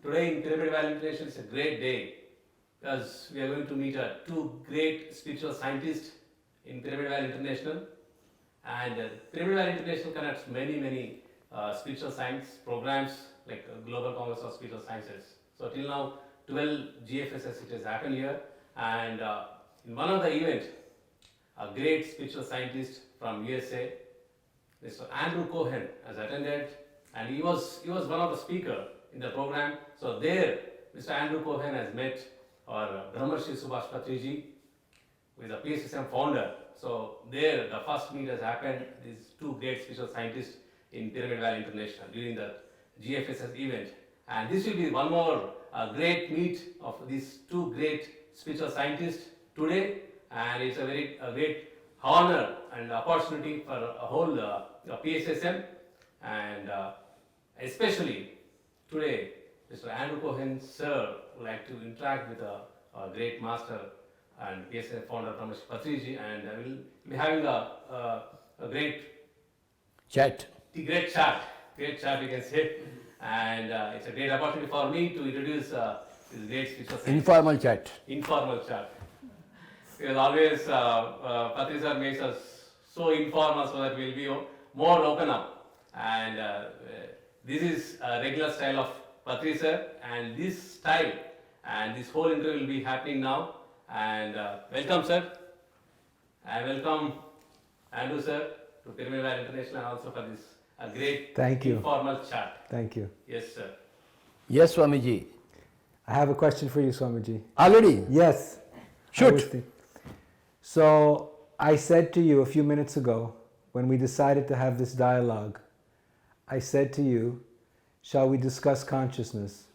today in Pyramid Valley International is a great day because we are going to meet two great spiritual scientists in Pyramid Valley International. And Pyramid Valley International conducts many spiritual science programs like Global Congress of Spiritual Sciences. So till now, 12 GFSS it has happened here, and in one of the events, a great spiritual scientist from USA, Mr. Andrewcohen, has attended, and he was one of the speakers in the program. So there, Mr. Andrewcohen has met our Brahmarshi Subhash Patriji, who is a PSSM founder. So there, the first meet has happened. These two great spiritual scientists in Pyramid Valley International during the GFSS event, and this will be one more great meet of these two great spiritual scientists today, and it's a great honor and opportunity for a whole PSSM, and especially today, Mr. Andrewcohen sir would like to interact with a great master and PSSM founder Brahmarshi Patriji, and I will be having a great Chat. Great chat you can say, and it's a great opportunity for me to introduce this great spiritual scientist. Informal chat. Informal chat. Because always Patri sir makes us so informal so that we'll be more open up, and this is a regular style of Patri sir, and this style and this whole interview will be happening now, and welcome sir, and welcome Andrew sir to Pyramid Valley International, and also for this a great informal chat. Thank you. Yes, sir. Yes, Swamiji. I have a question for you, Swamiji. Already? Yes. Shoot. So I said to you a few minutes ago, when we decided to have this dialogue, I said to you, shall we discuss consciousness?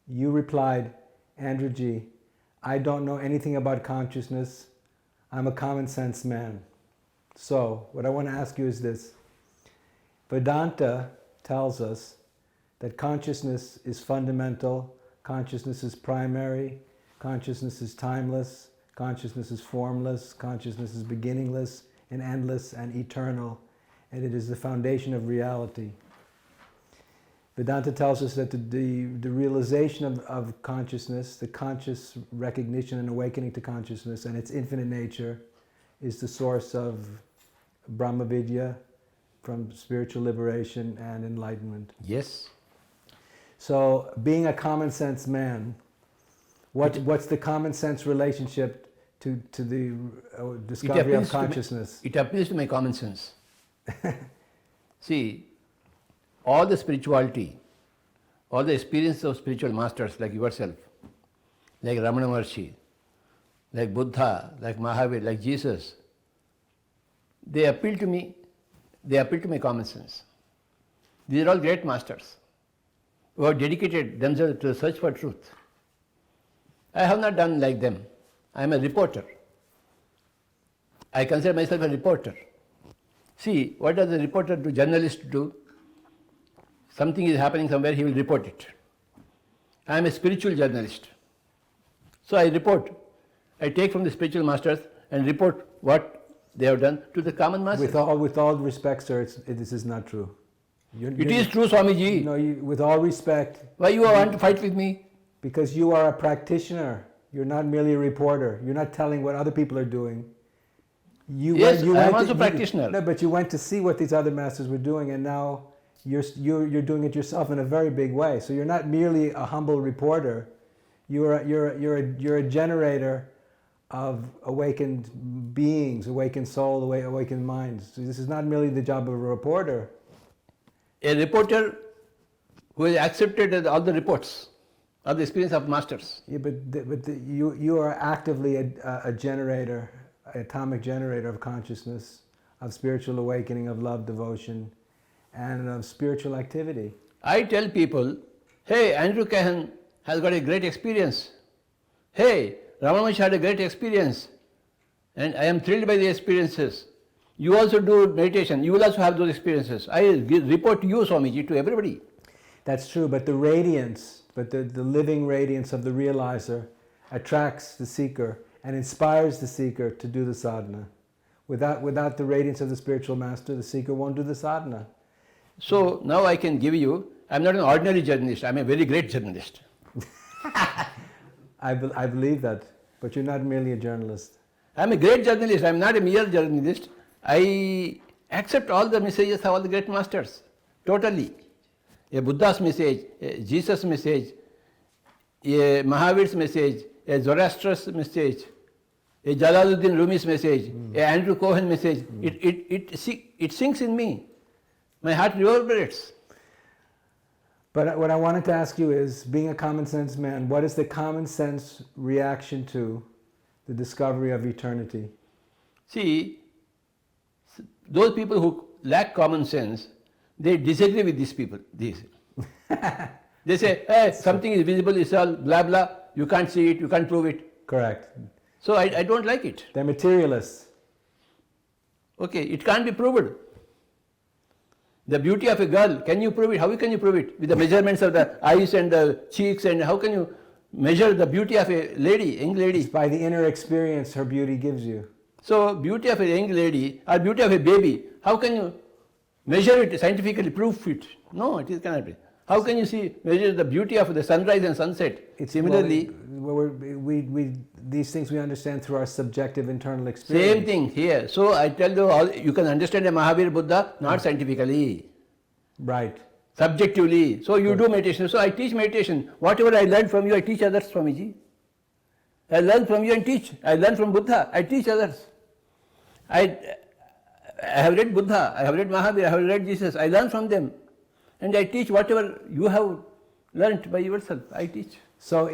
You replied, Andrewji, I don't know anything about consciousness. I'm a common sense man. So what I want to ask you is this. Vedanta tells us that consciousness is fundamental, consciousness is primary, consciousness is timeless, consciousness is formless, consciousness is beginningless and endless and eternal, and it is the foundation of reality. Vedanta tells us that the realization of consciousness, the conscious recognition and awakening to consciousness and its infinite nature is the source of Brahma Vidya, from spiritual liberation and enlightenment. Yes. So, being a common sense man, what's the common sense relationship to the discovery of consciousness? It appeals to my common sense. See, all the spirituality, all the experience of spiritual masters like yourself, like Ramana Maharshi, like Buddha, like Mahavir, like Jesus, they appeal to me. They appeal to my common sense. These are all great masters who have dedicated themselves to the search for truth. I have not done like them. I am a reporter. I consider myself a reporter. See, what does a reporter do, journalist do? Something is happening somewhere, he will report it. I am a spiritual journalist. So I report. I take from the spiritual masters and report what they have done to the common masses. With all respect, sir, this is not true. It is true, Swamiji. No, with all respect. Why you want to fight with me? Because you are a practitioner. You're not merely a reporter. You're not telling what other people are doing. Yes, I am also a practitioner. No, but you went to see what these other masters were doing, and now you're doing it yourself in a very big way. So you're not merely a humble reporter. You're a generator of awakened beings, awakened soul, awakened minds. So this is not merely the job of a reporter. A reporter who has accepted all the reports of the experience of masters. Yeah, you are actively a generator, an atomic generator of consciousness, of spiritual awakening, of love, devotion, and of spiritual activity. I tell people, hey, Andrewcohen has got a great experience. Hey, Ramana had a great experience, and I am thrilled by the experiences. You also do meditation, you will also have those experiences. I report to you, Swamiji, to everybody. That's true, but the radiance, the living radiance of the realizer attracts the seeker and inspires the seeker to do the sadhana. Without the radiance of the spiritual master, the seeker won't do the sadhana. So now I can give you I'm not an ordinary journalist, I'm a very great journalist. I believe that, but you're not merely a journalist. I'm a great journalist, I'm not a mere journalist. I accept all the messages of all the great masters, totally. A Buddha's message, a Jesus' message, a Mahavir's message, a Zoroaster's message, a Jalaluddin Rumi's message, a Andrewcohen message, it sinks in me. My heart reverberates. But what I wanted to ask you is, being a common sense man, what is the common sense reaction to the discovery of eternity? See, those people who lack common sense, they disagree with these people. They say, hey, something is visible, it's all blah blah, you can't see it, you can't prove it. Correct. So I don't like it. They're materialists. Okay, it can't be proved. The beauty of a girl, can you prove it? How can you prove it? With the measurements of the eyes and the cheeks, and how can you measure the beauty of a lady, young lady? It's by the inner experience her beauty gives you. So, beauty of a young lady or beauty of a baby, how can you measure it scientifically, prove it? No, it cannot be. How can you measure the beauty of the sunrise and sunset? Similarly, these things we understand through our subjective internal experience. same thing here. So I tell you, you can understand a Mahavir Buddha not scientifically, Right. subjectively. So you do meditation. So I teach meditation. Whatever I learned from you, I teach others, Swamiji. I learn from you and teach. I learn from Buddha, I teach others. I have read Buddha, I have read Mahavir, I have read Jesus. I learn from them. And I teach whatever you have learnt by yourself. I teach. So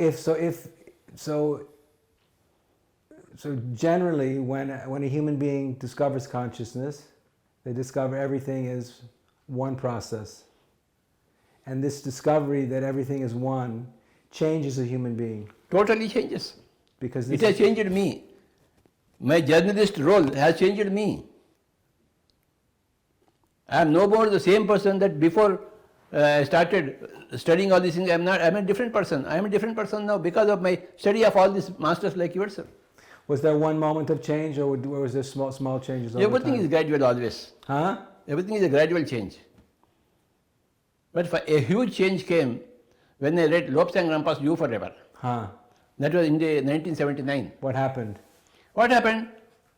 generally, when a human being discovers consciousness, they discover everything is one process. And this discovery that everything is one changes a human being. Totally changes. Because It has changed me. My journalist role has changed me. I am no more the same person that before I started studying all these things. I'm a different person. I am a different person now because of my study of all these masters like yourself. Was there one moment of change, or was there small changes over Everything time? is gradual always. Huh? Everything is a gradual change. But a huge change came when I read Lobsang Rampa's You Forever. Huh? That was in the 1979. What happened? What happened?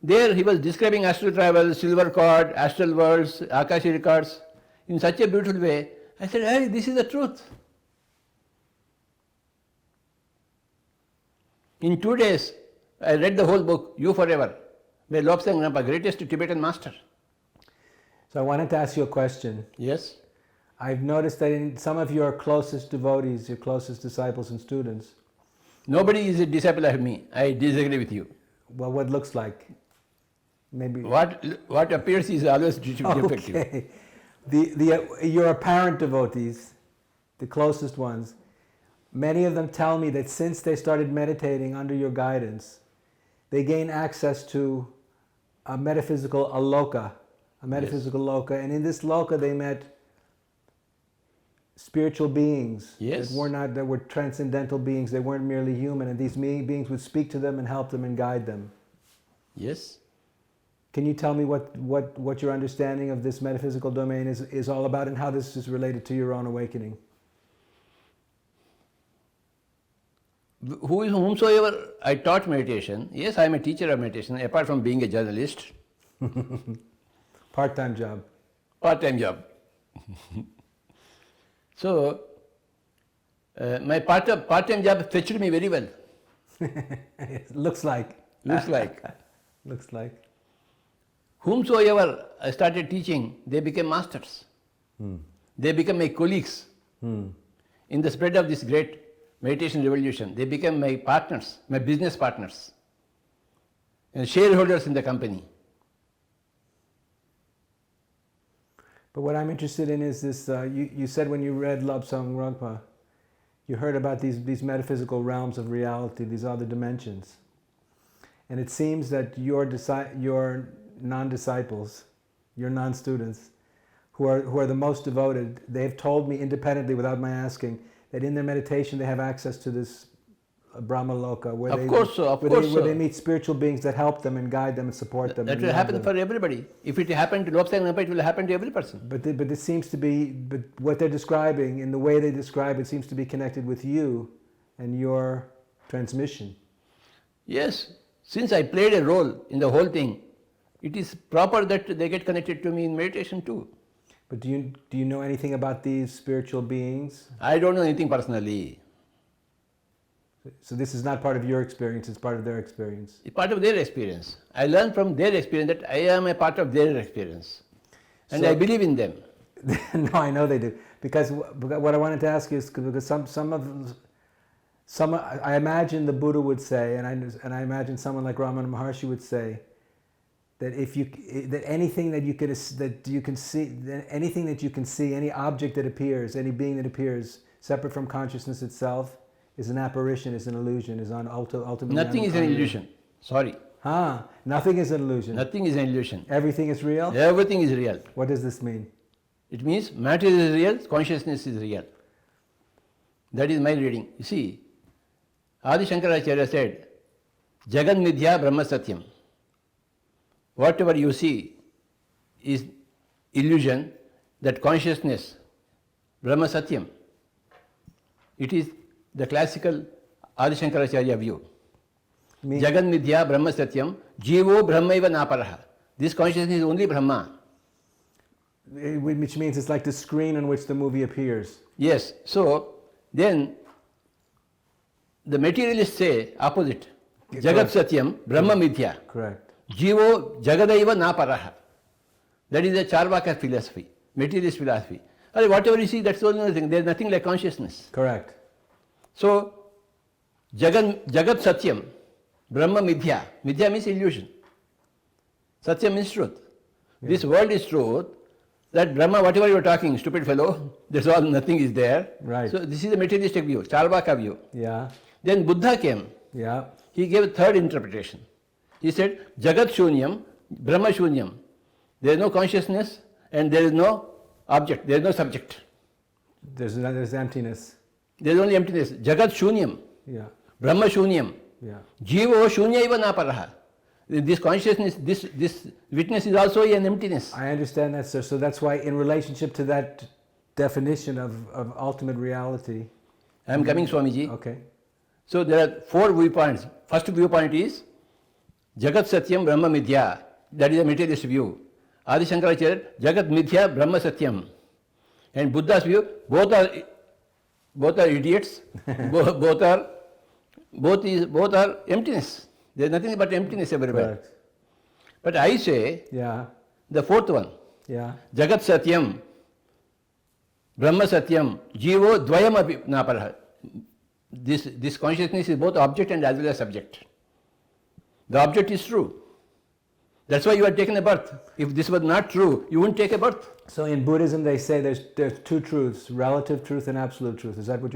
There he was describing astral travel, silver cord, astral worlds, Akashi records in such a beautiful way. I said, hey, this is the truth. In 2 days, I read the whole book, You Forever, by Lobsang Rampa, greatest Tibetan master. So I wanted to ask you a question. Yes. I've noticed that in some of your closest devotees, your closest disciples and students, Nobody is a disciple of me. I disagree with you. well, what looks like? Maybe. What appears is always defective. Okay. Your apparent devotees, the closest ones, many of them tell me that since they started meditating under your guidance, they gain access to a metaphysical loka, and in this loka they met spiritual beings that were transcendental beings. They weren't merely human, and these beings would speak to them and help them and guide them. Yes. Can you tell me what your understanding of this metaphysical domain is all about, and how this is related to your own awakening? Whomsoever I taught meditation, yes, I am a teacher of meditation, apart from being a journalist. Part-time job. Part-time job. So, my part-time job fetched me very well. Looks like. Looks like. Looks like. Whomsoever I started teaching, they became masters. They became my colleagues in the spread of this great meditation revolution. They became my partners, my business partners, and shareholders in the company. But what I'm interested in is this, you said when you read Lobsang Rampa, you heard about these metaphysical realms of reality, these other dimensions. And it seems that your non-disciples, your non-students, who are the most devoted, they've told me independently without my asking, that in their meditation they have access to this Brahmaloka, where Of they course so, of where course they, where so. they meet spiritual beings that help them and guide them and support them. That and will love happen them. for everybody. If it happened to Lopsang Nampa, it will happen to every person. But it seems to be, but what they're describing, in the way they describe it, seems to be connected with you and your transmission. Yes, since I played a role in the whole thing, it is proper that they get connected to me in meditation too. But do you know anything about these spiritual beings? I don't know anything personally. So this is not part of your experience, it's part of their experience. It's part of their experience. I learn from their experience that I am a part of their experience. And So- I believe in them. No, I know they do. Because what I wanted to ask you is, because I imagine the Buddha would say, and I imagine someone like Ramana Maharshi would say, that anything that you can see, any object that appears, any being that appears separate from consciousness itself, is an apparition, is an illusion, is on ultimately. Nothing is an illusion. Sorry. Nothing is an illusion. Nothing is an illusion. Everything is real? Everything is real. What does this mean? It means matter is real, consciousness is real. That is my reading. You see, Adi Shankaracharya said, Jagan Midhya Brahma Satyam. Whatever you see is illusion, that consciousness, Brahma Satyam. It is the classical Adi Shankaracharya view. Jagan Midhya Brahma Satyam, Jivo Brahmaiva Naparaha. This consciousness is only Brahma. Which means it's like the screen on which the movie appears. Yes, so then the materialists say opposite. Jagat Satyam, Brahma Midhya. Correct. Jivo Jagadaiva Naparaha. That is the Charvaka philosophy, materialist philosophy. Whatever you see, that's the only thing. There is nothing like consciousness. Correct. So, Jagat Satyam, Brahma Midhya. Midhya means illusion. Satyam means truth. Yeah. This world is truth. That Brahma, whatever you are talking, stupid fellow, that's all, nothing is there. Right. So, this is the materialistic view, Charvaka view. Yeah. Then Buddha came. Yeah. He gave a third interpretation. He said, Jagat Shunyam, Brahma Shunyam. There is no consciousness and there is no object, there is no subject. There's emptiness. There is only emptiness. Jagat Shunyam, Yeah. Brahma Shunyam. Yeah. Jivo Shunyaiva Naparaha. This consciousness, this witness is also an emptiness. I understand that, sir. So that's why, in relationship to that definition of ultimate reality. I am coming, Swamiji. Okay. So there are four viewpoints. First viewpoint is Jagat Satyam Brahma Midhya. That is a materialist view. Adi Shankaracharya, Jagat Midhya Brahma Satyam. And Buddha's view, both are idiots. both are emptiness. There is nothing but emptiness everywhere. Correct. But I say Yeah. the fourth one. Yeah. Jagat Satyam, Brahma Satyam, Jivo Dvayam api Naparaha. This consciousness is both object and as well as subject. The object is true. That's why you are taking a birth. If this was not true, you wouldn't take a birth. So in Buddhism, they say there's two truths: relative truth and absolute truth. Is that what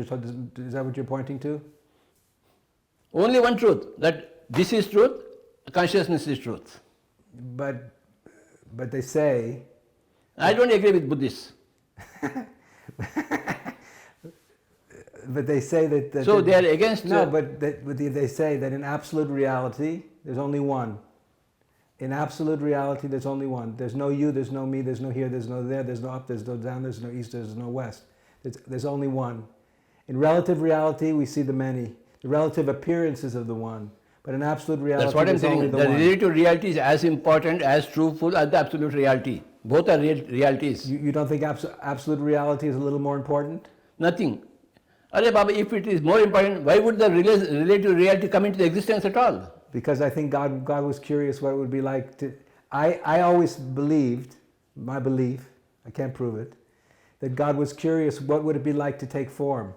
you're pointing to? Only one truth, that this is truth, consciousness is truth. But they say. I don't agree with Buddhists. But they say that. So they are against. No, but they say that in absolute reality, there's only one. In absolute reality, there's only one. There's no you, there's no me, there's no here, there's no there, there's no up, there's no down, there's no east, there's no west. There's only one. In relative reality, we see the many, the relative appearances of the one. But in absolute reality, That's what I'm there's only saying. the The one. relative reality is as important, as truthful as the absolute reality. Both are realities. You don't think absolute reality is a little more important? Nothing. Arey Baba, if it is more important, why would the relative reality come into existence at all? Because I think God was curious what it would be like to. I always believed, my belief, I can't prove it, that God was curious what would it be like to take form.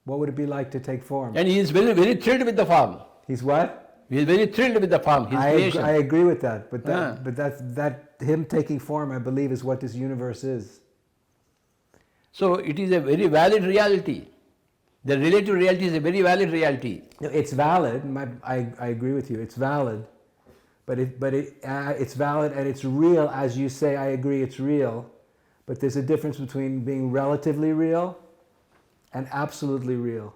What would it be like to take form? And he is very, very thrilled with the form. He's what? He is very thrilled with the form, his creation. I agree with that, but that him taking form, I believe, is what this universe is. So it is a very valid reality. The relative reality is a very valid reality. No, it's valid. I agree with you. It's valid, but it's valid and it's real, as you say. I agree, it's real, but there's a difference between being relatively real and absolutely real.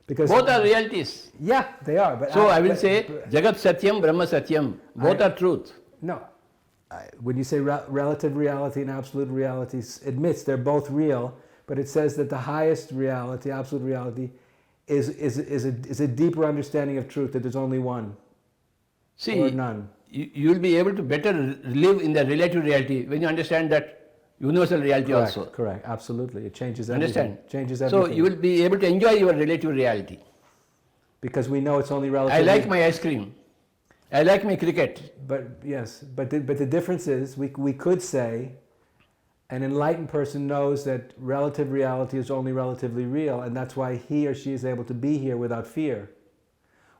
Because Both are realities. Yeah, they are. But So I will say, Jagat Satyam, Brahma Satyam. Both are truth. No. When you say relative reality and absolute reality, admits they're both real, but it says that the highest reality, absolute reality, is a deeper understanding of truth, that there's only one. See, or none. You will be able to better live in the relative reality when you understand that universal reality Correct, also. correct, absolutely. It changes everything. Understand? Changes everything. So you will be able to enjoy your relative reality. Because we know it's only relative. I like my ice cream. I like my cricket. But yes, but the difference is we could say an enlightened person knows that relative reality is only relatively real, and that's why he or she is able to be here without fear.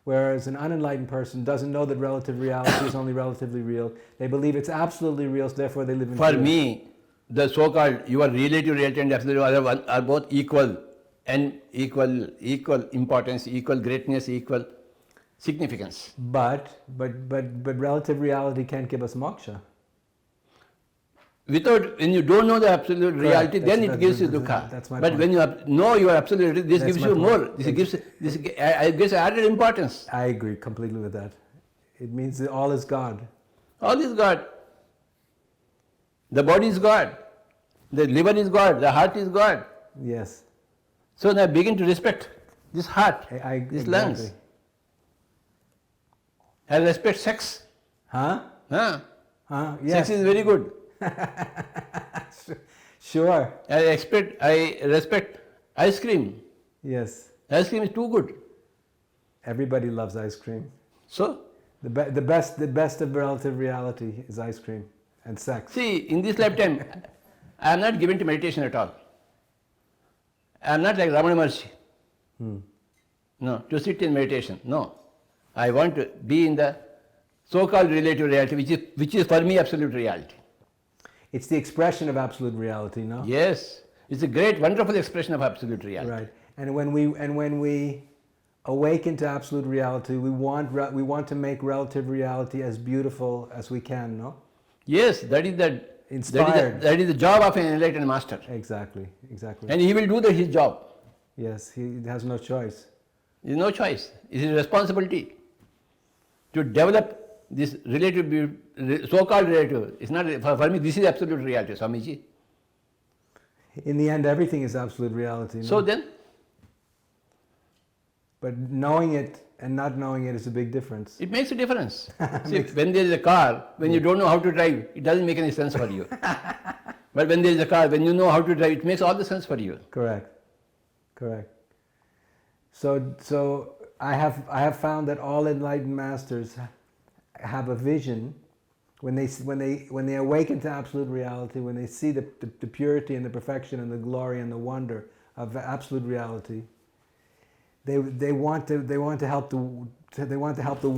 Whereas an unenlightened person doesn't know that relative reality is only relatively real. They believe it's absolutely real, so therefore they live in For fear. me, the so-called your relative reality and absolute reality are both equal and equal importance, equal greatness, equal significance. But relative reality can't give us moksha. When you don't know the absolute reality, Correct. then it gives you dukkha. That's my but point. when you know your absolute reality, this That's gives my you point. more. This gives added importance. I agree completely with that. It means that all is God. All is God. The body is God. The liver is God. The heart is God. Yes. So now begin to respect this heart, these lungs. Exactly. And respect sex. Huh? Huh? Yes. Sex is very good. Sure. I respect ice cream. Yes. Ice cream is too good. Everybody loves ice cream. So, The best of relative reality is ice cream and sex. see, in this lifetime, I am not given to meditation at all. I am not like Ramana Maharshi. No, to sit in meditation. No. I want to be in the so-called relative reality, which is for me absolute reality. It's the expression of absolute reality, no? Yes, it's a great, wonderful expression of absolute reality. Right. And when we awaken to absolute reality, we want to make relative reality as beautiful as we can, no? Yes, that is the Inspired. that is the job of an enlightened master, Exactly. and he will do his job. Yes, he has no choice. There is no choice. It is a responsibility to develop this relative, so-called relative. It's not for me. This is absolute reality, Swamiji. In the end, everything is absolute reality. No? So then, But knowing it and not knowing it is a big difference. it makes a difference. See, when there is a car, when you don't know how to drive, it doesn't make any sense for you. But when there is a car, when you know how to drive, it makes all the sense for you. Correct. So I have found that all enlightened masters have a vision when they awaken to absolute reality, when they see the purity and the perfection and the glory and the wonder of absolute reality. They want to help the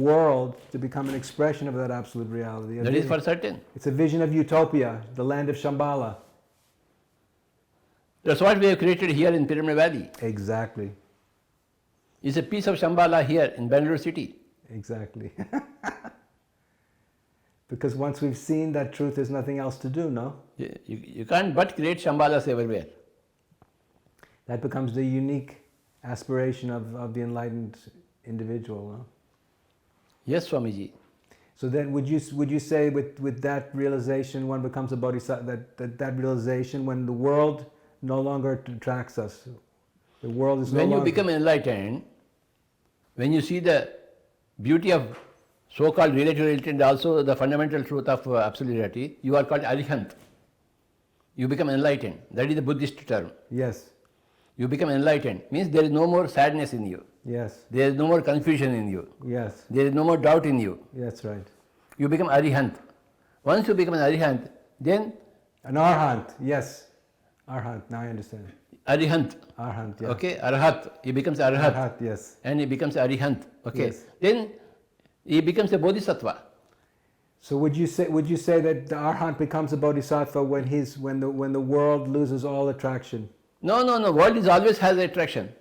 world to become an expression of that absolute reality. That is for certain. It's a vision of utopia, the land of Shambhala. That's what we have created here in Pyramid Valley. Exactly. It's a piece of Shambhala here in Bangalore city. Exactly. Because once we've seen that truth, there's nothing else to do, no? You can't but create Shambhalas everywhere. That becomes the unique aspiration of the enlightened individual, no? Yes, Swamiji. So then would you say with that realization one becomes a bodhisattva, that realization when the world no longer attracts us, the world is no When you longer... become enlightened, when you see the beauty of so-called relative reality and also the fundamental truth of absolute reality, you are called Arahant. You become enlightened. That is the Buddhist term. Yes, You become enlightened. Means there is no more sadness in you. yes, There is no more confusion in you. yes, There is no more doubt in you. that's right. You become Arahant. Once you become an Arahant, then An Arahant, yes. Arahant, now I understand. Arahant. Arahant, yeah. Okay, Arahat. He becomes Arahat. Arahant, yes. And he becomes Arahant. Okay. Yes. Then he becomes a Bodhisattva. So would you say that the Arahant becomes a bodhisattva when the world loses all attraction? No. World is always has attraction.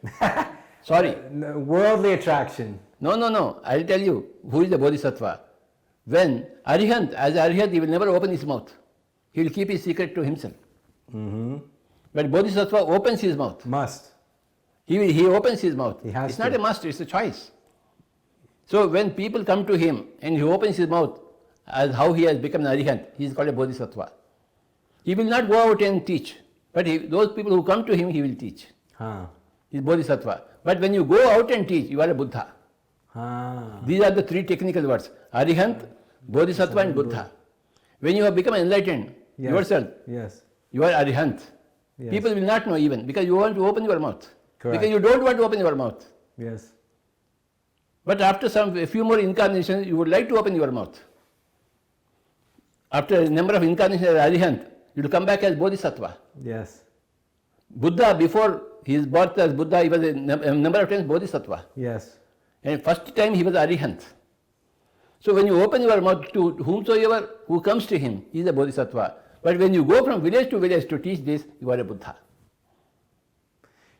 Sorry. No, worldly attraction. No. I'll tell you who is the Bodhisattva. When Arahant, as Arahant, he will never open his mouth. He will keep his secret to himself. Mm-hmm. But Bodhisattva opens his mouth. Must. He opens his mouth. He has It's not to. a must, it's a choice. So when people come to him and he opens his mouth, as how he has become an Arahant, he is called a Bodhisattva. He will not go out and teach, but those people who come to him, he will teach. Huh. He is Bodhisattva. But when you go out and teach, you are a Buddha. Ah. These are the three technical words: Arahant, Bodhisattva and Buddha. When you have become enlightened Yes. yourself, Yes. you are Arahant. Yes. People will not know even because you want to open your mouth. Correct. Because you don't want to open your mouth. Yes. But after a few more incarnations, you would like to open your mouth. After a number of incarnations as Arahant, you will come back as Bodhisattva. Yes. Buddha, before his birth as Buddha, he was a number of times Bodhisattva. Yes. And first time he was Arahant. So when you open your mouth to whomsoever who comes to him, he is a Bodhisattva. But when you go from village to village to teach this, you are a Buddha.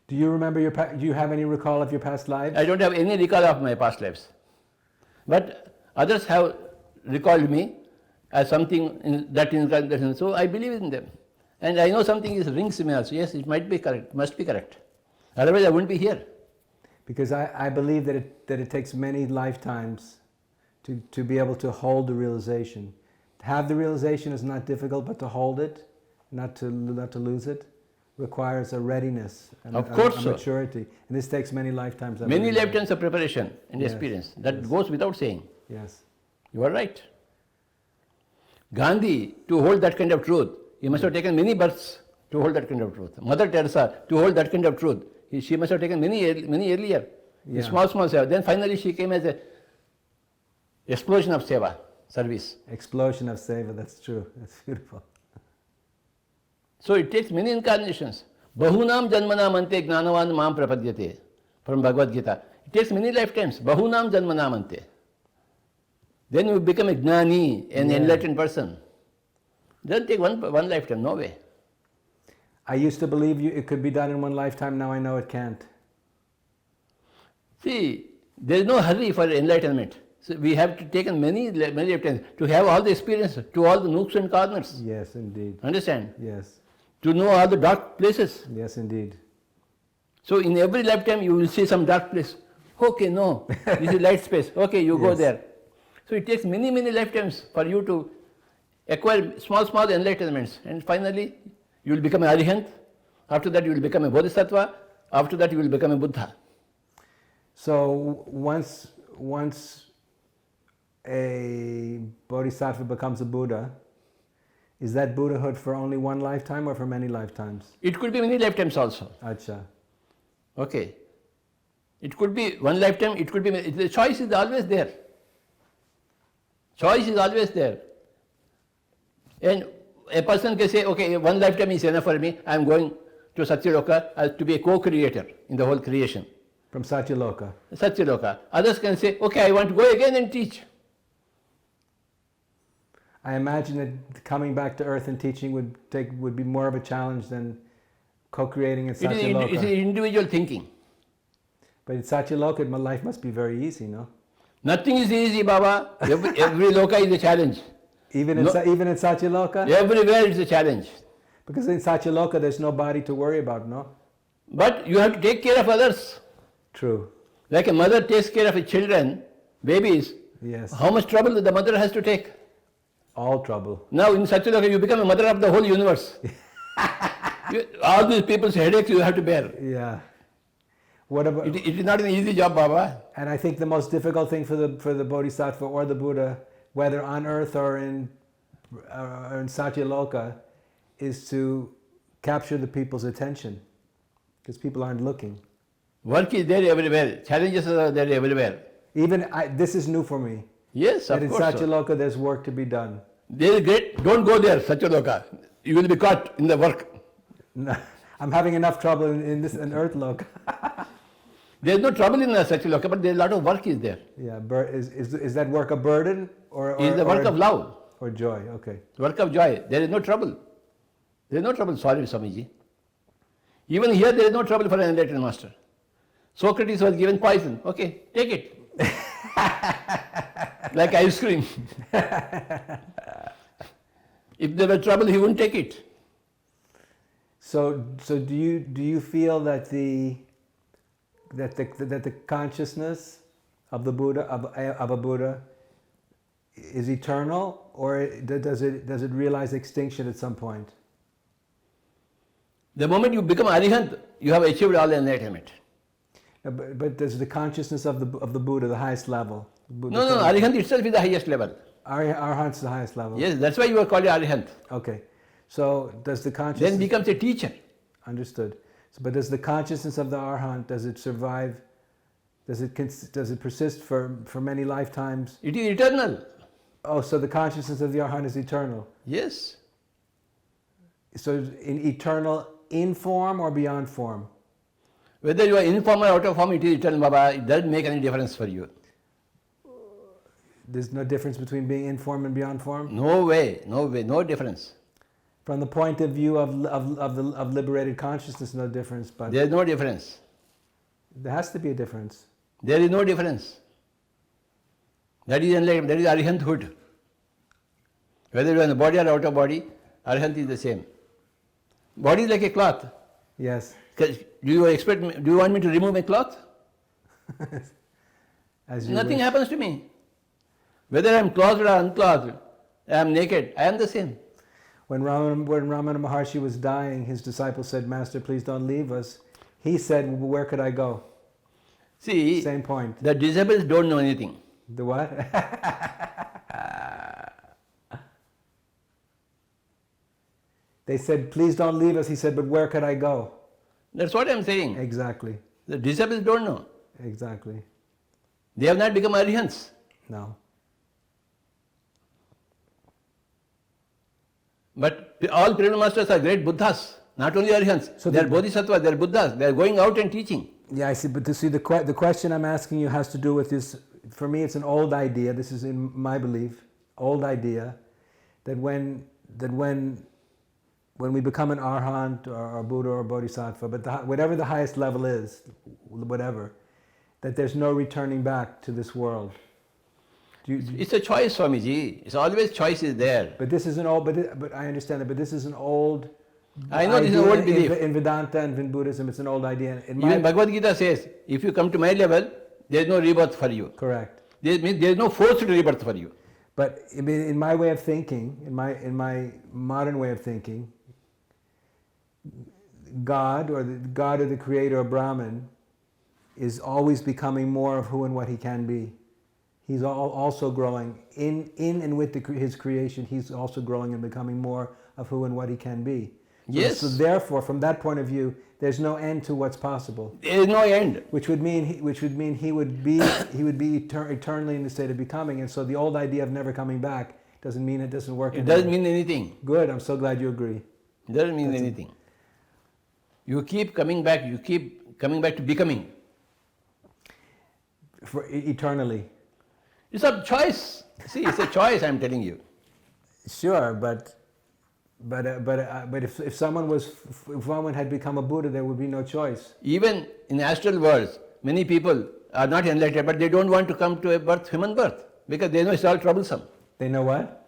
Do you remember do you have any recall of your past lives? I don't have any recall of my past lives. But others have recalled me as something in that incarnation. So I believe in them. And I know something is rings me also. Yes, it might be correct, must be correct. Otherwise I wouldn't be here. Because I believe that it takes many lifetimes to be able to hold the realization. To have the realization is not difficult, but to hold it, not to lose it, requires a readiness and Of course, a sir. maturity. And this takes many lifetimes. I Many believe. lifetimes of preparation and Yes, experience. That yes. goes without saying. Yes. You are right. Gandhi, to hold that kind of truth, he must have taken many births to hold that kind of truth. Mother Teresa, to hold that kind of truth, she must have taken many earlier. Yeah. Small seva. Then finally she came as a explosion of seva, service. Explosion of seva, that's true. That's beautiful. So it takes many incarnations. Bahunam janmanam ante gnanavan mam prapadyate, from Bhagavad Gita. It takes many lifetimes. Bahunam janmanam ante. Then you become a gnani, an Yeah. enlightened person. Doesn't take one lifetime, no way. I used to believe it could be done in one lifetime, now I know it can't. See, there is no hurry for enlightenment. So we have to take many lifetimes to have all the experience, to all the nooks and corners. Yes, indeed. Understand? Yes. To know all the dark places. Yes, indeed. So in every lifetime you will see some dark place. Okay, no, this is light space. Okay, you go Yes. there. So it takes many lifetimes for you to acquire small enlightenments, and finally you will become an Arahant. After that you will become a Bodhisattva. After that you will become a Buddha. So once a Bodhisattva becomes a Buddha, is that Buddhahood for only one lifetime or for many lifetimes? It could be many lifetimes also. Acha. Okay. It could be one lifetime, it could be, the choice is always there. Choice is always there. And a person can say, okay, one lifetime is enough for me, I am going to Satyaloka to be a co-creator in the whole creation. From Satyaloka. Satyaloka. Others can say, okay, I want to go again and teach. I imagine that coming back to earth and teaching would be more of a challenge than co-creating in Satyaloka. It is individual thinking. But in Satyaloka, my life must be very easy, no? Nothing is easy, Baba. Every loka is a challenge. Even in Satyaloka? Everywhere it's a challenge. Because in Satyaloka, there's nobody to worry about, no? But you have to take care of others. True. Like a mother takes care of her children, babies. Yes. How much trouble the mother has to take? All trouble. Now in Satyaloka you become a mother of the whole universe. All these people's headaches you have to bear. Yeah. What about? It is not an easy job, Baba. And I think the most difficult thing for the Bodhisattva or the Buddha, whether on earth or in Satyaloka, is to capture the people's attention, because people aren't looking. Work is there everywhere. Challenges are there everywhere. This is new for me. Yes, of That in course. Satyaloka there's work to be done. There is great. Don't go there, Satyaloka. You will be caught in the work. No, I'm having enough trouble in earth loka. There is no trouble in Satyaloka, but there is a lot of work is there. Yeah, is that work a burden or It is the work of love, or joy? Okay. work of joy. There is no trouble. There is no trouble. Sorry, Swamiji. Even here there is no trouble for an enlightened master. Socrates was given poison. Okay, take it. Like ice cream. If there were trouble, he wouldn't take it. So do you feel that the the consciousness of the Buddha of a Buddha is eternal, or does it realize extinction at some point? The moment you become Arahant, you have achieved all enlightenment. But does the consciousness of the Buddha, the highest level? No, Arahant itself is the highest level. Arahant's the highest level. Yes, that's why you are called Arahant. Okay, so does the consciousness Then becomes a teacher. Understood. So, but does the consciousness of the Arahant, does it survive? Does it persist for many lifetimes? It is eternal. Oh, so the consciousness of the Arahant is eternal. Yes. So in eternal in form or beyond form? Whether you are in form or out of form, it is eternal, Baba. It doesn't make any difference for you. There's no difference between being in form and beyond form? No way, no difference. From the point of view of liberated consciousness, no difference, but There is no difference. there has to be a difference. There is no difference. That is enlightenment, that is Arahanthood. Whether you are in the body or out of body, Arahant is the same. Body is like a cloth. Yes. Do you want me to remove my cloth? As you Nothing wish. happens to me. Whether I am clothed or unclothed, I am naked, I am the same. When Ramana Maharshi was dying, his disciples said, "Master, please don't leave us." He said, "Where could I go?" See, Same point. the disabled don't know anything. The what? They said, "Please don't leave us." He said, "But where could I go?" That's what I am saying. Exactly. The disabled don't know. Exactly. They have not become Arahants. No. But all Pyramid Masters are great Buddhas, not only Arahants. So they are the- Bodhisattvas, they are Buddhas. They are going out and teaching. Yeah, I see. But the question I'm asking you has to do with this. For me, it's an old idea. This is in my belief, old idea, that when we become an Arahant or Buddha or Bodhisattva, but whatever the highest level is, whatever, that there's no returning back to this world. It's a choice, Swamiji. It's always choice is there. But this is an old. But I understand that. But this is an old. I know this is an idea old belief. in Vedanta and in Buddhism. It's an old idea. In my, Even Bhagavad Gita says, if you come to my level, there is no rebirth for you. correct. There is no forced rebirth for you. But in my way of thinking, in my modern way of thinking, God or the Creator or Brahman is always becoming more of who and what he can be. He's also growing in and with his creation. He's also growing and becoming more of who and what he can be. Yes. So therefore, from that point of view, there's no end to what's possible. There is no end. Which would mean he would be eternally in the state of becoming. And so the old idea of never coming back doesn't mean it doesn't work. It doesn't mean anything. Good. I'm so glad you agree. It doesn't mean anything. You keep coming back. You keep coming back to becoming. For eternally. It's a choice. See, it's a choice. I'm telling you. Sure, but if someone had become a Buddha, there would be no choice. Even in astral worlds, many people are not enlightened, but they don't want to come to a human birth, because they know it's all troublesome. They know what?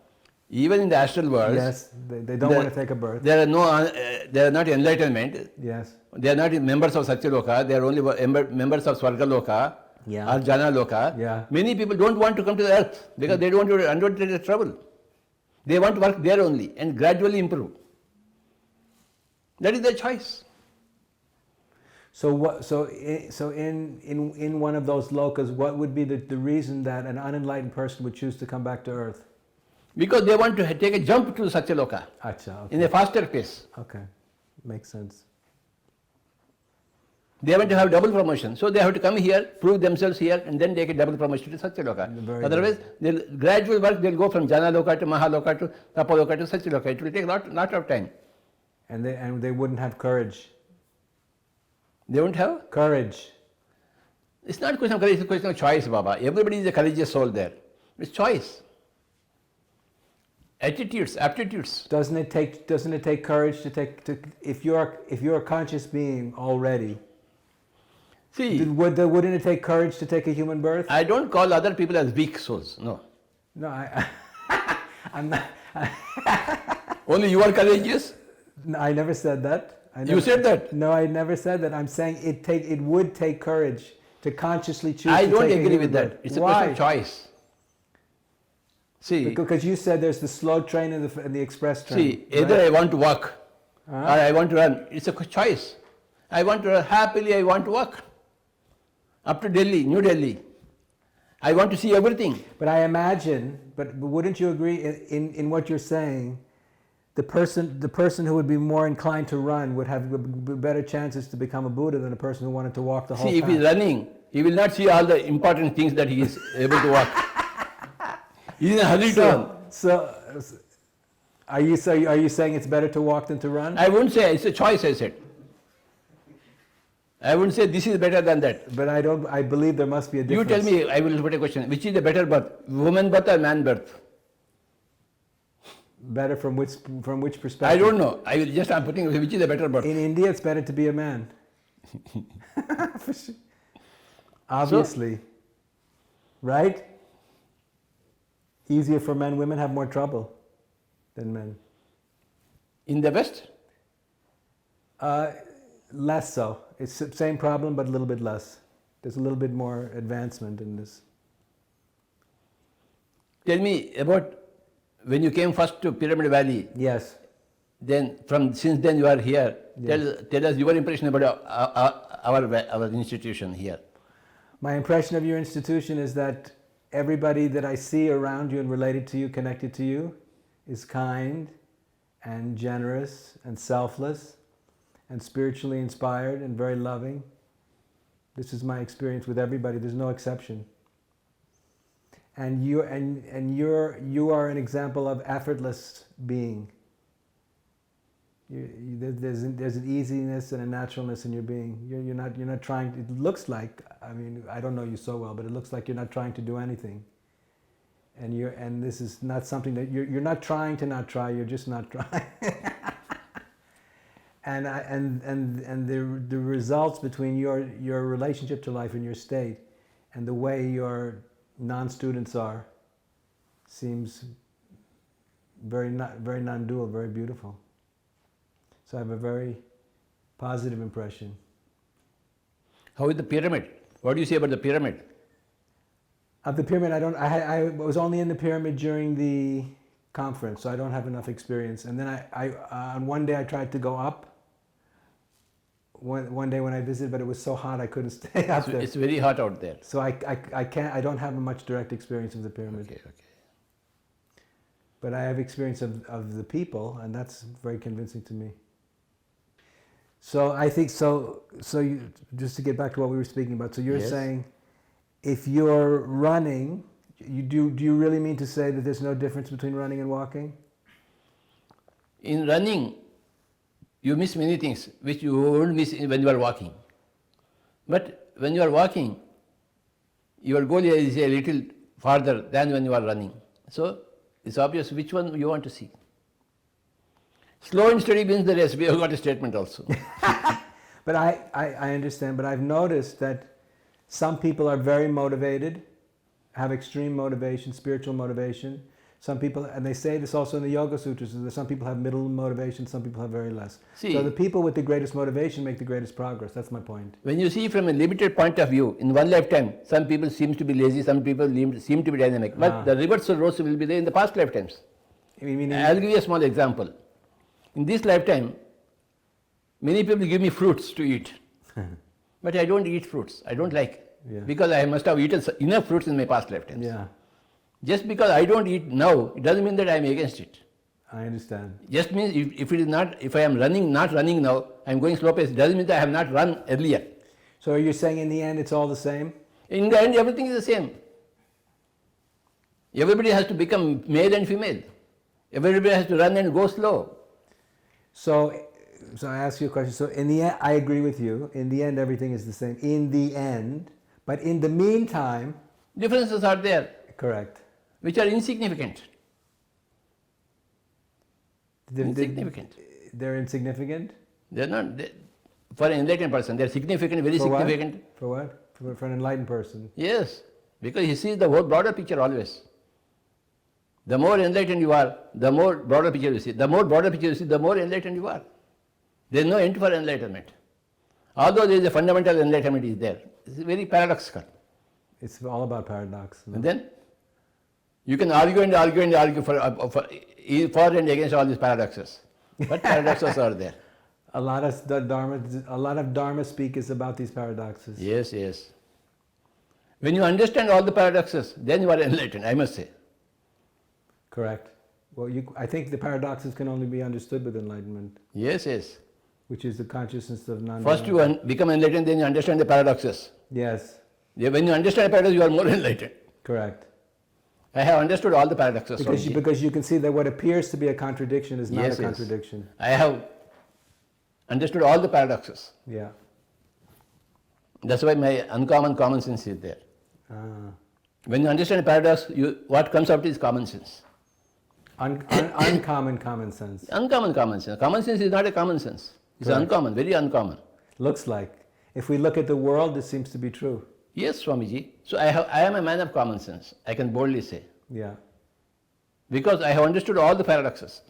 Even in the astral worlds, Yes, they don't want to take a birth. there are not enlightenment. Yes. They are not members of Satyaloka. They are only members of Swargaloka Yeah. or Janaloka. Yeah. Many people don't want to come to the earth because they don't want to undertake the trouble. They want to work there only and gradually improve. That is their choice. So what? So in one of those lokas, what would be the reason that an unenlightened person would choose to come back to earth? Because they want to take a jump to Satyaloka Acha. Okay. in a faster pace. Okay. Makes sense. They want to have double promotion. So they have to come here, prove themselves here, and then take a double promotion to Satyaloka. Very Otherwise, they'll gradual work, they'll go from Janaloka to Mahaloka to Tapaloka to Satyaloka. It will take a lot of time. And they wouldn't have courage. They won't have? Courage. It's not a question of courage, it's a question of choice, Baba. Everybody is a courageous soul there. It's choice. Attitudes, aptitudes. Doesn't it take courage to if you're a conscious being already? See, Wouldn't it take courage to take a human birth? I don't call other people as weak souls. No. No, I'm not. Only you are courageous? No, I never said that. You said that. No, I never said that. I'm saying it would take courage to consciously choose I to don't take a agree human with birth. that. It's a Why? question of choice. See, Because you said there's the slow train and the express train. see, either I want to walk Huh? or I want to run. It's a choice. I want to run happily, I want to walk. Up to Delhi, New Delhi. I want to see everything. But I imagine, but wouldn't you agree in what you're saying, the person who would be more inclined to run would have better chances to become a Buddha than a person who wanted to walk the whole See, if path. he's running, he will not see all the important things that he is able to walk. He's in a hurry to run. So, are you saying it's better to walk than to run? I wouldn't say, it's a choice, I said. I wouldn't say this is better than that. But I believe there must be a You difference. tell me, I will put a question. Which is the better birth? Woman birth or man birth? Better from which perspective? I don't know. I'm putting which is the better birth. In India, it's better to be a man. For sure. Obviously. Right? Easier for men. Women have more trouble than men. In the West? Less so. It's the same problem, but a little bit less. There's a little bit more advancement in this. Tell me about when you came first to Pyramid Valley. Yes. Then, since then you are here. Yes. Tell us your impression about our institution here. My impression of your institution is that everybody that I see around you and related to you, connected to you, is kind and generous and selfless and spiritually inspired and very loving. This is my experience with everybody. There's no exception. And you are an example of effortless being. There's an easiness and a naturalness in your being. You're not trying. It looks like, I mean, I don't know you so well, but it looks like you're not trying to do anything. And this is not something that you're not trying to not try. You're just not trying. And the results between your relationship to life and your state and the way your non-students are seems very non-dual, very beautiful. So I have a very positive impression. How is the pyramid? What do you say about the pyramid? Of the pyramid, I was only in the pyramid during the conference, so I don't have enough experience. And then on one day I tried to go up. One day when I visited, but it was so hot I couldn't stay up there. It's very hot out there. So I don't have much direct experience of the pyramid. Okay. But I have experience of the people, and that's very convincing to me. So I think just to get back to what we were speaking about, so you're Yes. saying if you're running, do you really mean to say that there's no difference between running and walking? In running, you miss many things which you won't miss when you are walking. But when you are walking, your goal is a little farther than when you are running. So it's obvious which one you want to see. Slow and steady wins the race. We have got a statement also. But I understand, but I've noticed that some people are very motivated, have extreme motivation, spiritual motivation. Some people, and they say this also in the Yoga Sutras, that some people have middle motivation, some people have very less. See, so the people with the greatest motivation make the greatest progress. That's my point. when you see from a limited point of view, in one lifetime, some people seem to be lazy, some people seem to be dynamic. But the reversal also will be there in the past lifetimes. I'll give you a small example. In this lifetime, many people give me fruits to eat. But I don't eat fruits. I don't like. Yeah. Because I must have eaten enough fruits in my past lifetimes. Yeah, Just because I don't eat now, it doesn't mean that I am against it. I understand. Just means if I am not running now, I am going slow pace, doesn't mean that I have not run earlier. So are you saying in the end it's all the same? In the end, everything is the same. Everybody has to become male and female. Everybody has to run and go slow. So I ask you a question. So in the end, I agree with you. In the end, everything is the same. In the end, but in the meantime, Differences are there, correct. which are insignificant. Insignificant. They're insignificant? They're not, for an enlightened person, they're significant, very For significant. what? For what? For an enlightened person. Yes, because he sees the whole broader picture always. The more enlightened you are, the more broader picture you see. The more broader picture you see, the more enlightened you are. There is no end for enlightenment. Although there is a fundamental enlightenment is there. It's very paradoxical. It's all about paradox. And then you can argue and argue and argue for and against all these paradoxes. What paradoxes are there? A lot of Dharma speak is about these paradoxes. Yes, yes. When you understand all the paradoxes, then you are enlightened, I must say. Correct. Well, I think the paradoxes can only be understood with enlightenment. Yes, yes. Which is the consciousness of non. First you become enlightened, then you understand the paradoxes. Yes. When you understand the paradox, you are more enlightened. Correct. I have understood all the paradoxes. Because you can see that what appears to be a contradiction is not a contradiction. I have understood all the paradoxes. Yeah. That's why my uncommon common sense is there. Ah. When you understand a paradox, what comes out is common sense. Uncommon common sense. Uncommon common sense. Common sense is not a common sense. It's uncommon, very uncommon. Looks like. If we look at the world, this seems to be true. Yes, Swamiji. So I am a man of common sense, I can boldly say. Yeah. Because I have understood all the paradoxes.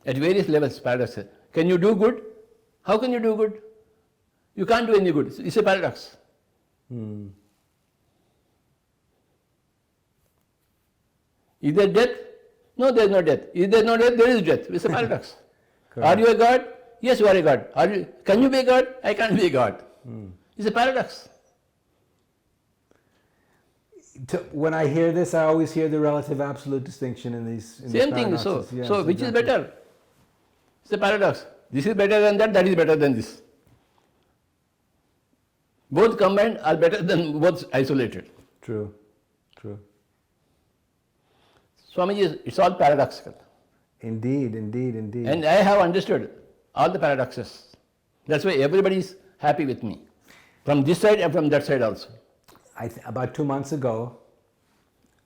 At various levels, paradoxes. Can you do good? How can you do good? You can't do any good. It's a paradox. Is there death? No, there is no death. Is there no death? There is death. It's a paradox. Are you a god? Yes, you are a god. Can you be a god? I can't be a god. It's a paradox. When I hear this, I always hear the relative absolute distinction in these. Same thing. Yes, so which is better? It's a paradox. This is better than that. That is better than this. Both combined are better than both isolated. True. True. Swamiji, it's all paradoxical. Indeed, indeed, indeed. And I have understood all the paradoxes. That's why everybody is happy with me. From this side and from that side also. About 2 months ago,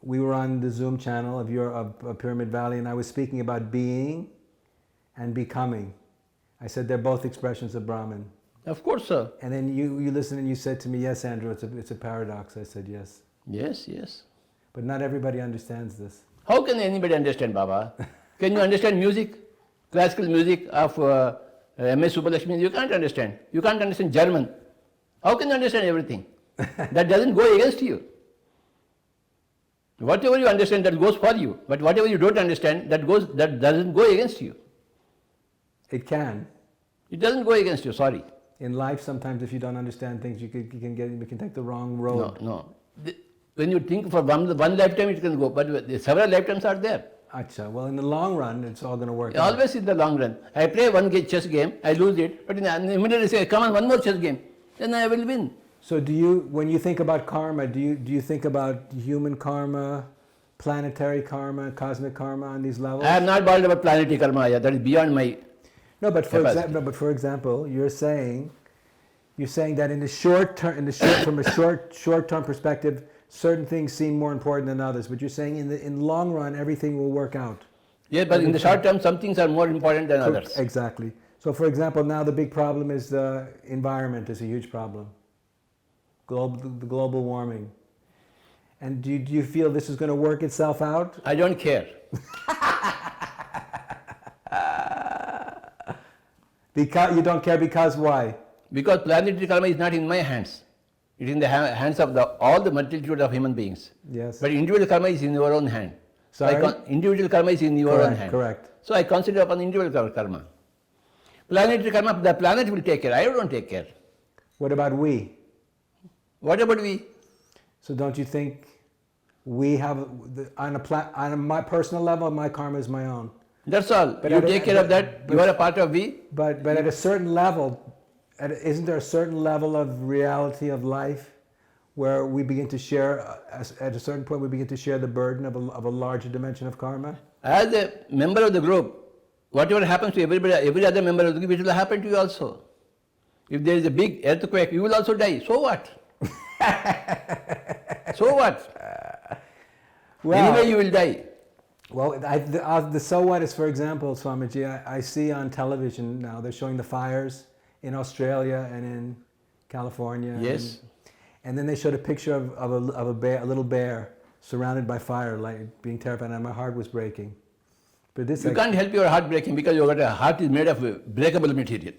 we were on the Zoom channel of Pyramid Valley, and I was speaking about being and becoming. I said they're both expressions of Brahman. Of course, sir. And then you listened and you said to me, yes, Andrew, it's a paradox. I said, yes. Yes, yes. But not everybody understands this. How can anybody understand, Baba? Can you understand music? Classical music of M.S. Subbulakshmi? You can't understand. You can't understand German. How can you understand everything? That doesn't go against you. Whatever you understand, that goes for you. But whatever you don't understand, that doesn't go against you. It can. It doesn't go against you, sorry. In life, sometimes if you don't understand things, you can take the wrong road. No. When you think for one lifetime, it can go, but several lifetimes are there. Acha. Well, in the long run, it's all going to work Always in the long run. I play one chess game, I lose it, but immediately say, come on, one more chess game, then I will win. So when you think about karma, do you think about human karma, planetary karma, cosmic karma on these levels? I am not bothered about planetary karma, that is beyond my No, but for example, you're saying that in the short term, from a short-term perspective, certain things seem more important than others. But you're saying in the long run, everything will work out. Yeah, but in the short term, some things are more important than others. Exactly. So, for example, now the big problem is the environment is a huge problem. The global warming. And do you feel this is going to work itself out? I don't care. Because you don't care, because why? Because planetary karma is not in my hands. It is in the hands of all the multitude of human beings. Yes. But individual karma is in your own hand. Sorry? So individual karma is in your own hand. Correct. So I consider upon individual karma. Planetary karma, the planet will take care. I don't take care. What about we? What about we? So don't you think we have, on my personal level, my karma is my own? That's all. But you take care of that. You are a part of we. But at a certain level, isn't there a certain level of reality of life where we begin to share, at a certain point we begin to share the burden of a larger dimension of karma? As a member of the group, whatever happens to every other member of the group, it will happen to you also. If there is a big earthquake, you will also die. So what? So what? Well, anyway, you will die. Well, the so what is, for example, Swamiji, I see on television now, they're showing the fires in Australia and in California. Yes. And then they showed a picture of a little bear surrounded by fire, like being terrified, and my heart was breaking. For this, You can't help your heart breaking because your heart is made of breakable material.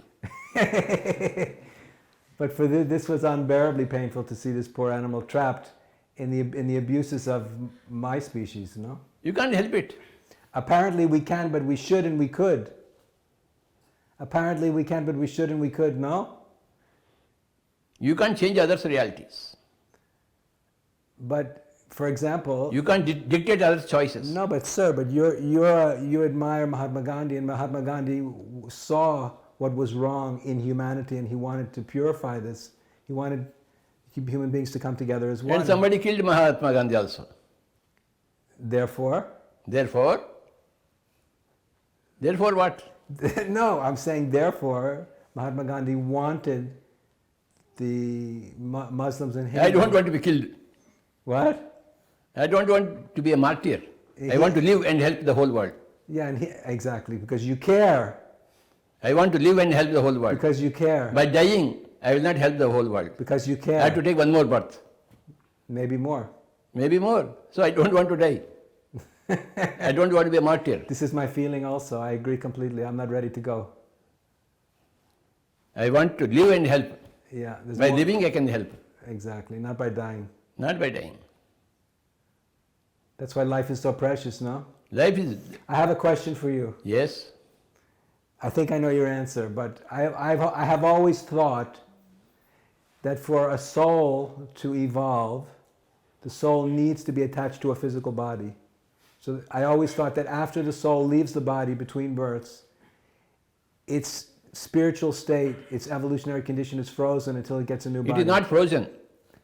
But for this was unbearably painful to see this poor animal trapped in the abuses of my species, no? You can't help it. Apparently we can, but we should and we could. Apparently we can, but we should and we could, no? You can't change others' realities. But, for example... You can't dictate others' choices. No, but sir, but you admire Mahatma Gandhi, and Mahatma Gandhi saw what was wrong in humanity, and he wanted to purify this. He wanted human beings to come together as one. And somebody killed Mahatma Gandhi also. Therefore what? No, I'm saying therefore, Mahatma Gandhi wanted the Muslims and Hindus. I don't want to be killed. What? I don't want to be a martyr. I want to live and help the whole world. Yeah, and exactly, because you care. I want to live and help the whole world. Because you care. By dying, I will not help the whole world. Because you care. I have to take one more birth. Maybe more. Maybe more. So I don't want to die. I don't want to be a martyr. This is my feeling also. I agree completely. I'm not ready to go. I want to live and help. Yeah. By living, I can help. Exactly. Not by dying. Not by dying. That's why life is so precious, no? Life is... I have a question for you. Yes. I think I know your answer, but I have always thought that for a soul to evolve, the soul needs to be attached to a physical body. So I always thought that after the soul leaves the body between births, its spiritual state, its evolutionary condition is frozen until it gets a new body. It is not frozen.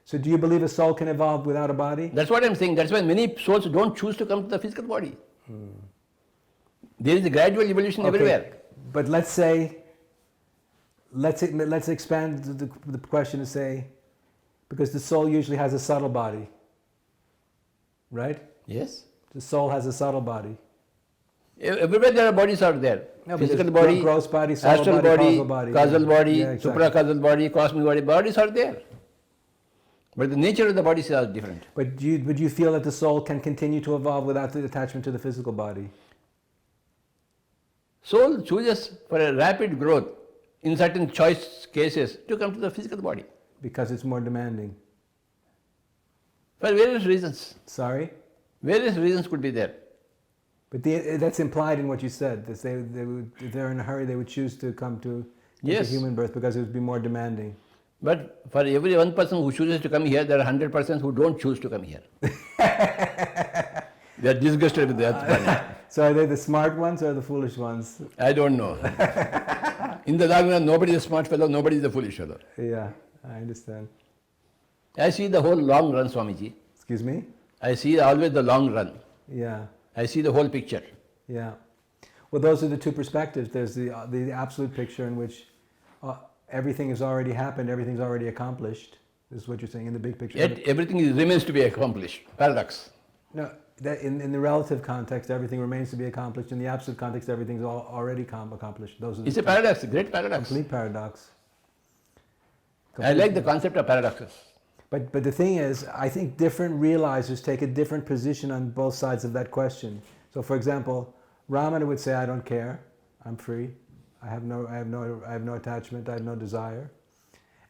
So do you believe a soul can evolve without a body? That's what I'm saying. That's why many souls don't choose to come to the physical body. There is a gradual evolution everywhere. But let's expand the question to say, because the soul usually has a subtle body, right? Yes. The soul has a subtle body. Everywhere there are bodies out there. No, Physical body, gross body, subtle astral body, body, causal body. causal body, Yeah, exactly. supracausal body, cosmic body. Bodies are there. But the nature of the bodies are different. But would you feel that the soul can continue to evolve without the attachment to the physical body? Soul chooses for a rapid growth in certain choice cases to come to the physical body. Because it's more demanding. For various reasons. Sorry? Various reasons could be there. But that's implied in what you said. That if they're in a hurry, they would choose to come to Yes. human birth because it would be more demanding. But for every one person who chooses to come here, there are 100 persons who don't choose to come here. They are disgusted with the earth planet. So are they the smart ones or the foolish ones? I don't know. In the long run, nobody is a smart fellow, nobody is a foolish fellow. Yeah, I understand. I see the whole long run, Swamiji. Excuse me? I see always the long run. Yeah, I see the whole picture. yeah. Well, those are the two perspectives. There's the absolute picture in which everything has already happened, everything's already accomplished. This is what you're saying in the big picture. Yet everything remains to be accomplished. Paradox. No, that in the relative context, everything remains to be accomplished. In the absolute context, everything's already accomplished. Those are It's a paradox, a great paradox. complete paradox. I like the concept of paradoxes. But the thing is, I think different realizers take a different position on both sides of that question. So, for example, Ramana would say, "I don't care. I'm free. I have no attachment. I have no desire."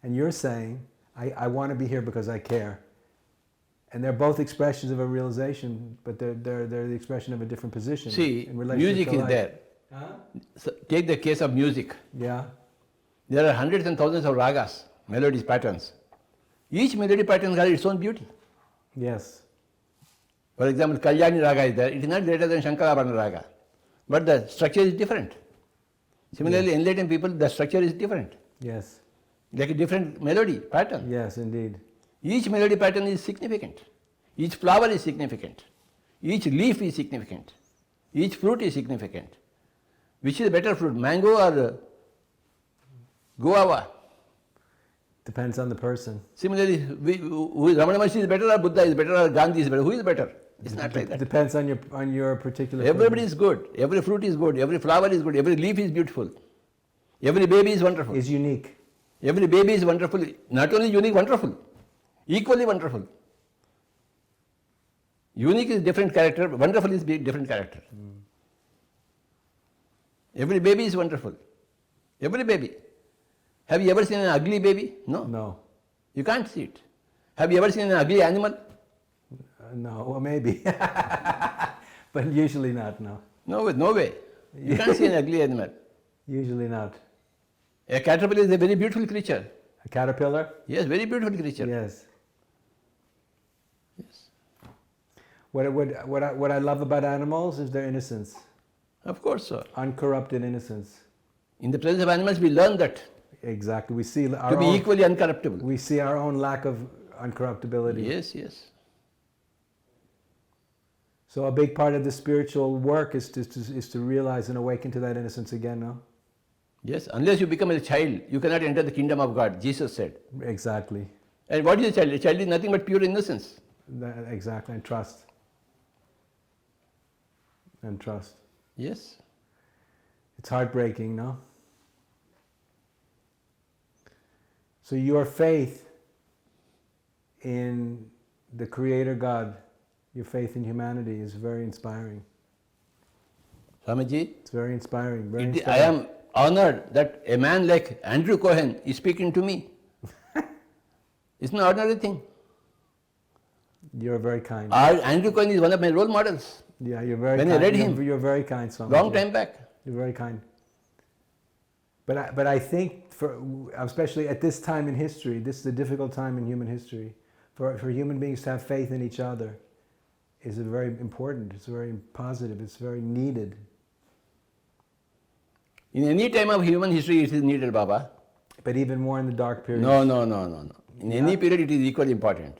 And you're saying, "I want to be here because I care." And they're both expressions of a realization, but they're the expression of a different position. See, in relationship music to is life. there. Huh? So take the case of music. Yeah. There are hundreds and thousands of ragas, melodies, patterns. Each melody pattern has its own beauty. Yes. For example, Kalyani raga is there. It is not greater than Shankarabhana raga. But the structure is different. Similarly, enlightened people, the structure is different. Yes. Like a different melody pattern. Yes, indeed. Each melody pattern is significant. Each flower is significant. Each leaf is significant. Each fruit is significant. Which is a better fruit, mango or guava? Depends on the person. Similarly, Ramana Maharshi is better or Buddha is better or Gandhi is better? Who is better? It's not like that. Depends on your particular. Everybody is good. Every fruit is good. Every flower is good. Every leaf is beautiful. Every baby is wonderful. Is unique. Every baby is wonderful. Not only unique, wonderful. Equally wonderful. Unique is different character. Wonderful is different character. Every baby is wonderful. Every baby. Have you ever seen an ugly baby? No. No. You can't see it. Have you ever seen an ugly animal? No, well, maybe. But usually not, no. No way. You can't see an ugly animal. Usually not. A caterpillar is a very beautiful creature. A caterpillar? Yes, very beautiful creature. Yes. Yes. What I love about animals is their innocence. Of course, sir. Uncorrupted innocence. In the presence of animals, we learn that Exactly. We see our to be own, equally uncorruptible. we see our own lack of uncorruptibility. Yes, yes. So a big part of the spiritual work is to realize and awaken to that innocence again, no? Yes, unless you become a child, you cannot enter the kingdom of God, Jesus said. Exactly. And what is a child? A child is nothing but pure innocence. Exactly. And trust. And trust. Yes. It's heartbreaking, no? So your faith in the Creator God, your faith in humanity is very inspiring. Swamiji, It's very inspiring. Very I inspiring. am honored that a man like Andrewcohen is speaking to me. It's an ordinary thing. You're very kind. Andrewcohen is one of my role models. Yeah, you're very When kind. I read him, You're very kind, Swamiji. long time back. You're very kind. But I think, especially at this time in history, this is a difficult time in human history, for human beings to have faith in each other is very important, it's very positive, it's very needed. In any time of human history, it is needed, Baba. But even more in the dark period. No. In any period, it is equally important.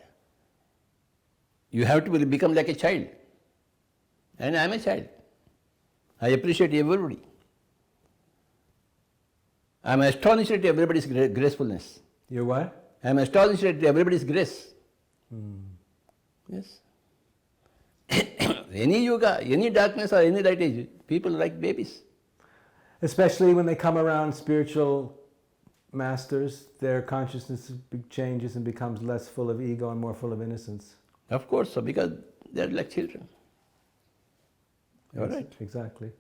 You have to become like a child. And I am a child. I appreciate everybody. I am astonished at everybody's gracefulness. You're what? I am astonished at everybody's grace. Yes. Any yoga, any darkness or any light age, people are like babies. Especially when they come around spiritual masters, their consciousness changes and becomes less full of ego and more full of innocence. Of course, so because they are like children. All right. Exactly.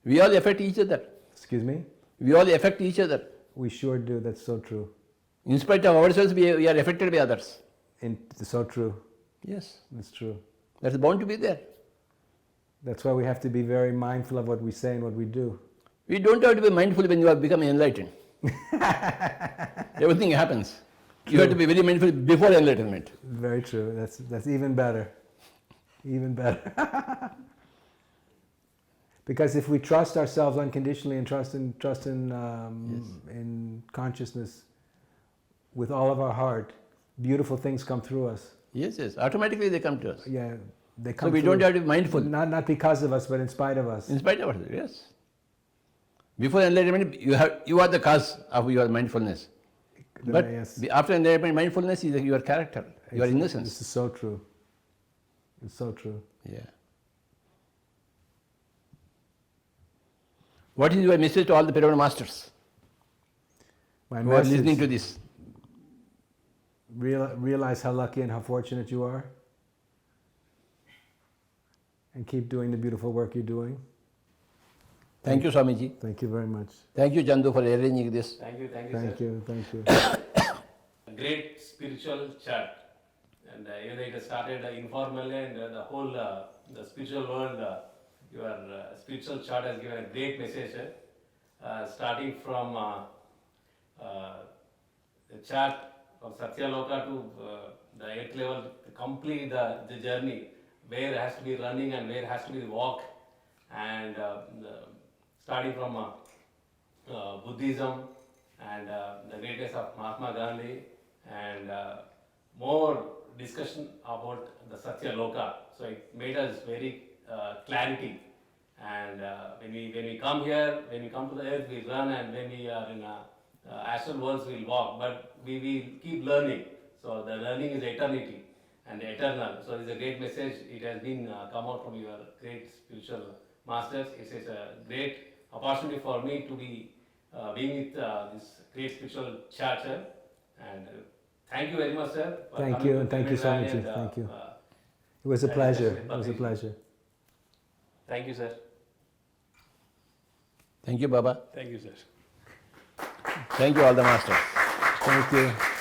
We all affect each other. Excuse me? We all affect each other. We sure do, that's so true. In spite of ourselves, we are affected by others. So true. Yes. That's true. That's bound to be there. That's why we have to be very mindful of what we say and what we do. We don't have to be mindful when you have become enlightened. Everything happens. You have to be very mindful before enlightenment. Very true. That's even better. Even better. Because if we trust ourselves unconditionally and trust in consciousness with all of our heart, beautiful things come through us. Yes. Automatically they come to us. Yeah, they come. So we through. don't have to be mindful. Not because of us, but in spite of us. In spite of ourselves, yes. Before enlightenment, you are the cause of your mindfulness. But yes. After enlightenment, mindfulness is your character, your innocence. This is so true. It's so true. Yeah. What is your message to all the pyramid masters My who are message, listening to this? realize how lucky and how fortunate you are. And keep doing the beautiful work you're doing. Thank you, Swamiji. Thank you very much. Thank you, Chandu, for arranging this. Thank you, Thank sir. you. Thank you. A great spiritual chat. And it started informally, and the whole the spiritual world, your spiritual chart has given a great message. Starting from the chart of Satyaloka to the 8th level, to complete the journey, where it has to be running and where it has to be walk, and starting from Buddhism and the greatness of Mahatma Gandhi, and more discussion about the Satya Loka. So it made us very clarity. And when we come here, when we come to the earth, we run, and when we are in astral worlds, we'll walk. But we will keep learning. So the learning is eternity and eternal. So it's a great message. It has been come out from your great spiritual masters. It is a great opportunity for me to be being with this great spiritual charter. And thank you very much, sir. Thank you, and thank you so much. Thank you. It was a pleasure. It was a pleasure. Thank you, sir. Thank you, Baba. Thank you, sir. Thank you, all the masters. Thank you.